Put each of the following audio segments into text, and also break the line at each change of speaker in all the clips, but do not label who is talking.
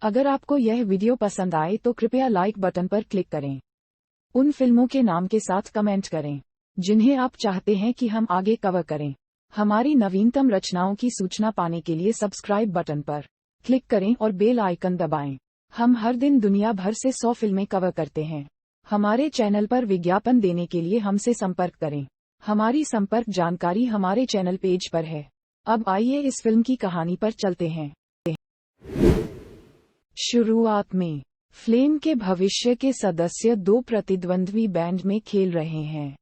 अगर आपको यह वीडियो पसंद आए तो कृपया लाइक बटन पर क्लिक करें। उन फिल्मों के नाम के साथ कमेंट करें जिन्हें आप चाहते हैं कि हम आगे कवर करें। हमारी नवीनतम रचनाओं की सूचना पाने के लिए सब्सक्राइब बटन पर क्लिक करें और बेल आइकन दबाएं। हम हर दिन दुनिया भर से 100 फिल्में कवर करते हैं। हमारे चैनल पर विज्ञापन देने के लिए हमसे संपर्क करें। हमारी संपर्क जानकारी हमारे चैनल पेज पर है। अब आइए इस फिल्म की कहानी पर चलते हैं। शुरुआत में फ्लेम के भविष्य के सदस्य दो प्रतिद्वंद्वी बैंड में खेल रहे हैं।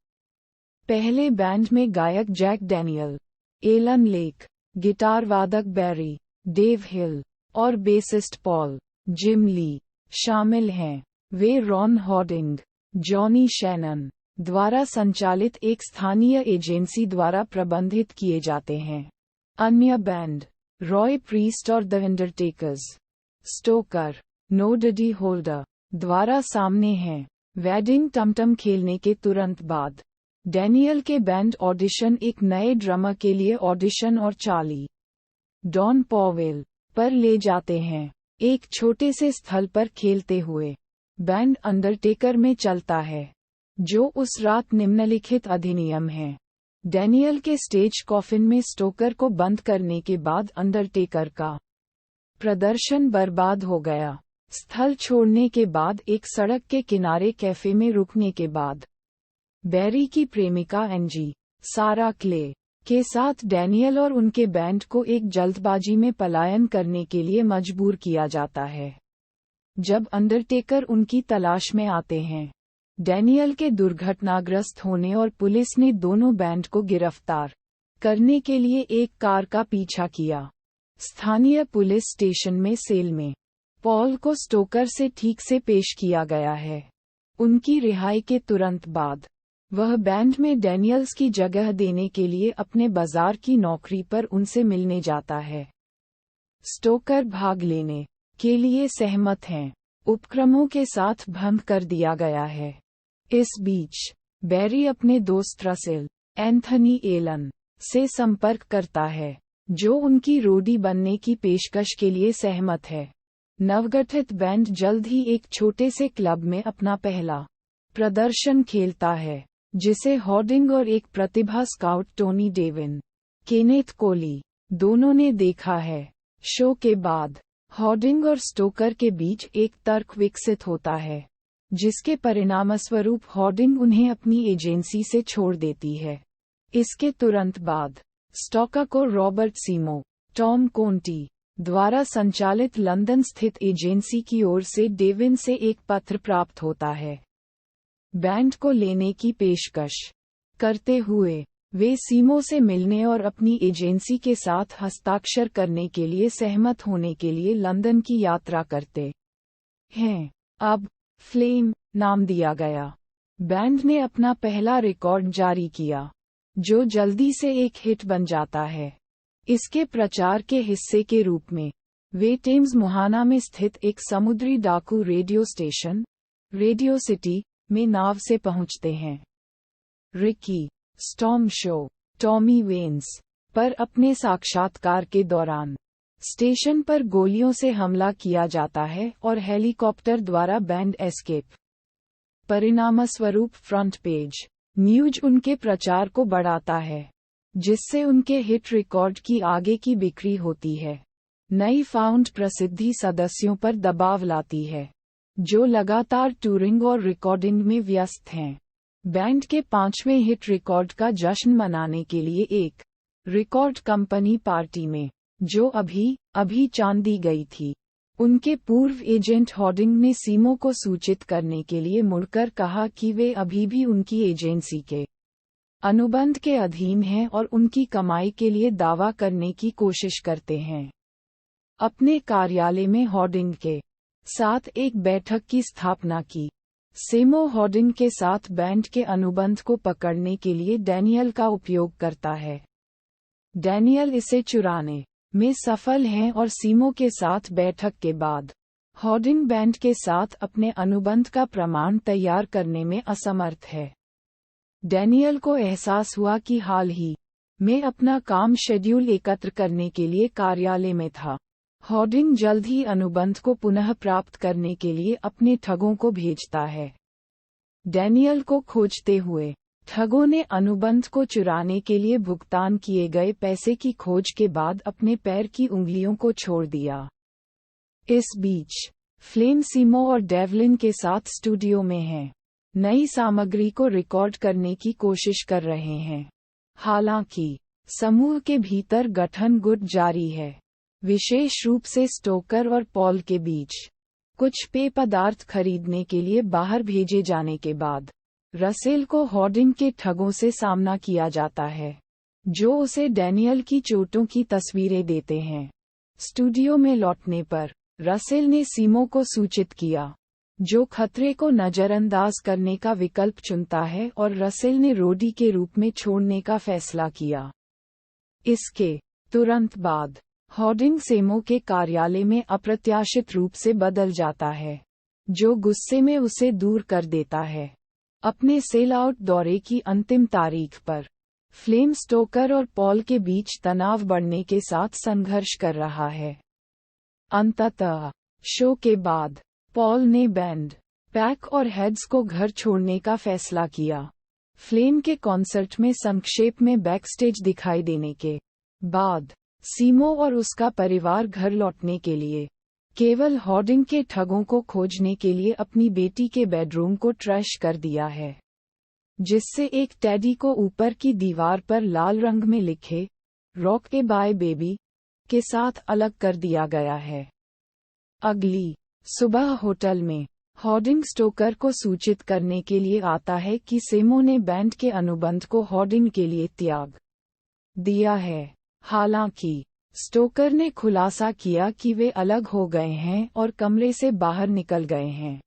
पहले बैंड में गायक Jack Daniel, Alan Lake, guitar वादक बैरी, डेव हिल और बेसिस्ट पॉल, जिम ली शामिल हैं। वे रॉन हॉर्डिंग, जॉनी शैनन द्वारा संचालित एक स्थानीय एजेंसी द्वारा प्रबंधित किए जाते हैं। अन्य बैंड रॉय प्रीस्ट और द अंडरटेकर्स, स्टोकर, नो डडी होल्डर द्वारा सामने हैं। वेडिंग टमटम खेलने के तुरंत बाद डैनियल के बैंड ऑडिशन एक नए ड्रमर के लिए ऑडिशन और चार्ली डॉन पॉवेल पर ले जाते हैं। एक छोटे से स्थल पर खेलते हुए बैंड अंडरटेकर में चलता है, जो उस रात निम्नलिखित अधिनियम है। डैनियल के स्टेज कॉफिन में स्टोकर को बंद करने के बाद अंडरटेकर का प्रदर्शन बर्बाद हो गया। स्थल छोड़ने के बाद एक सड़क के किनारे कैफे में रुकने के बाद बैरी की प्रेमिका एंजी, सारा क्ले के साथ डैनियल और उनके बैंड को एक जल्दबाजी में पलायन करने के लिए मजबूर किया जाता है। जब अंडरटेकर उनकी तलाश में आते हैं, डैनियल के दुर्घटनाग्रस्त होने और पुलिस ने दोनों बैंड को गिरफ्तार करने के लिए एक कार का पीछा किया। स्थानीय पुलिस स्टेशन में सेल में पॉल को स्टोकर से ठीक से पेश किया गया है। उनकी रिहाई के तुरंत बाद वह बैंड में डैनियल्स की जगह देने के लिए अपने बाजार की नौकरी पर उनसे मिलने जाता है। स्टोकर भाग लेने के लिए सहमत हैं। उपक्रमों के साथ भंग कर दिया गया है। इस बीच बैरी अपने दोस्त रसेल एंथनी एलन से संपर्क करता है, जो उनकी रोडी बनने की पेशकश के लिए सहमत है। नवगठित बैंड जल्द ही एक छोटे से क्लब में अपना पहला प्रदर्शन खेलता है, जिसे हॉर्डिंग और एक प्रतिभा scout Tony Devin, Kenneth Coley दोनों ने देखा है। शो के बाद हॉर्डिंग और स्टोकर के बीच एक तर्क विकसित होता है, जिसके परिणामस्वरूप हॉर्डिंग उन्हें अपनी एजेंसी से छोड़ देती है। इसके तुरंत बाद स्टोकर को रॉबर्ट सीमो, टॉम कोंटी द्वारा संचालित लंदन स्थित एजेंसी की ओर से डेविन से एक पत्र प्राप्त होता है। बैंड को लेने की पेशकश करते हुए वे सीमो से मिलने और अपनी एजेंसी के साथ हस्ताक्षर करने के लिए सहमत होने के लिए लंदन की यात्रा करते हैं। अब फ्लेम नाम दिया गया बैंड ने अपना पहला रिकॉर्ड जारी किया, जो जल्दी से एक हिट बन जाता है। इसके प्रचार के हिस्से के रूप में वे टेम्स मुहाना में स्थित एक समुद्री डाकू रेडियो स्टेशन, रेडियो सिटी में नाव से पहुंचते हैं। Ricky storm show, Tommy veins पर अपने साक्षात्कार के दौरान स्टेशन पर गोलियों से हमला किया जाता है और हेलीकॉप्टर द्वारा बैंड एस्केप। परिणामस्वरूप फ्रंट पेज न्यूज उनके प्रचार को बढ़ाता है, जिससे उनके हिट रिकॉर्ड की आगे की बिक्री होती है। नई फाउंड प्रसिद्धि सदस्यों पर दबाव लाती है, जो लगातार टूरिंग और रिकॉर्डिंग में व्यस्त हैं। बैंड के 5वें हिट रिकॉर्ड का जश्न मनाने के लिए एक रिकॉर्ड कंपनी पार्टी में, जो अभी चांद दी गई थी, उनके पूर्व एजेंट हॉर्डिंग ने सीमो को सूचित करने के लिए मुड़कर कहा कि वे अभी भी उनकी एजेंसी के अनुबंध के अधीन हैं और उनकी कमाई के लिए दावा करने की कोशिश करते हैं। अपने कार्यालय में हॉर्डिंग के साथ एक बैठक की स्थापना की। सीमो हॉर्डिंग के साथ बैंड के अनुबंध को पकड़ने के लिए डैनियल का उपयोग करता है। डैनियल इसे चुराने में सफल हैं और सीमो के साथ बैठक के बाद हॉर्डिंग बैंड के साथ अपने अनुबंध का प्रमाण तैयार करने में असमर्थ है। डैनियल को एहसास हुआ कि हाल ही में अपना काम शेड्यूल एकत्र करने के लिए कार्यालय में था। हॉर्डिंग जल्द ही अनुबंध को पुनः प्राप्त करने के लिए अपने ठगों को भेजता है। डैनियल को खोजते हुए ठगों ने अनुबंध को चुराने के लिए भुगतान किए गए पैसे की खोज के बाद अपने पैर की उंगलियों को छोड़ दिया। इस बीच फ्लेन सीमो और डेवलिन के साथ स्टूडियो में हैं, नई सामग्री को रिकॉर्ड करने की कोशिश कर रहे हैं। हालांकि समूह के भीतर गठन गुट जारी है, विशेष रूप से स्टोकर और पॉल के बीच। कुछ पेय पदार्थ खरीदने के लिए बाहर भेजे जाने के बाद रसेल को हॉर्डिंग के ठगों से सामना किया जाता है, जो उसे डैनियल की चोटों की तस्वीरें देते हैं। स्टूडियो में लौटने पर रसेल ने सीमो को सूचित किया, जो खतरे को नजरअंदाज करने का विकल्प चुनता है, और रसेल ने रोडी के रूप में छोड़ने का फैसला किया। इसके तुरंत बाद हॉर्डिंग सेमो के कार्यालय में अप्रत्याशित रूप से बदल जाता है, जो गुस्से में उसे दूर कर देता है। अपने सेल आउट दौरे की अंतिम तारीख पर फ्लेम स्टोकर और पॉल के बीच तनाव बढ़ने के साथ संघर्ष कर रहा है। अंततः शो के बाद पॉल ने बैंड, पैक और हेड्स को घर छोड़ने का फैसला किया। फ्लेन के कॉन्सर्ट में संक्षेप में बैकस्टेज दिखाई देने के बाद सीमो और उसका परिवार घर लौटने के लिए केवल हॉर्डिंग के ठगों को खोजने के लिए अपनी बेटी के बेडरूम को ट्रैश कर दिया है, जिससे एक टेडी को ऊपर की दीवार पर लाल रंग में लिखे रॉक ए बाय बेबी के साथ अलग कर दिया गया है। अगली सुबह होटल में हॉर्डिंग स्टोकर को सूचित करने के लिए आता है कि सेमो ने बैंड के अनुबंध को हॉर्डिंग के लिए त्याग दिया है। हालांकि स्टोकर ने खुलासा किया कि वे अलग हो गए हैं और कमरे से बाहर निकल गए हैं।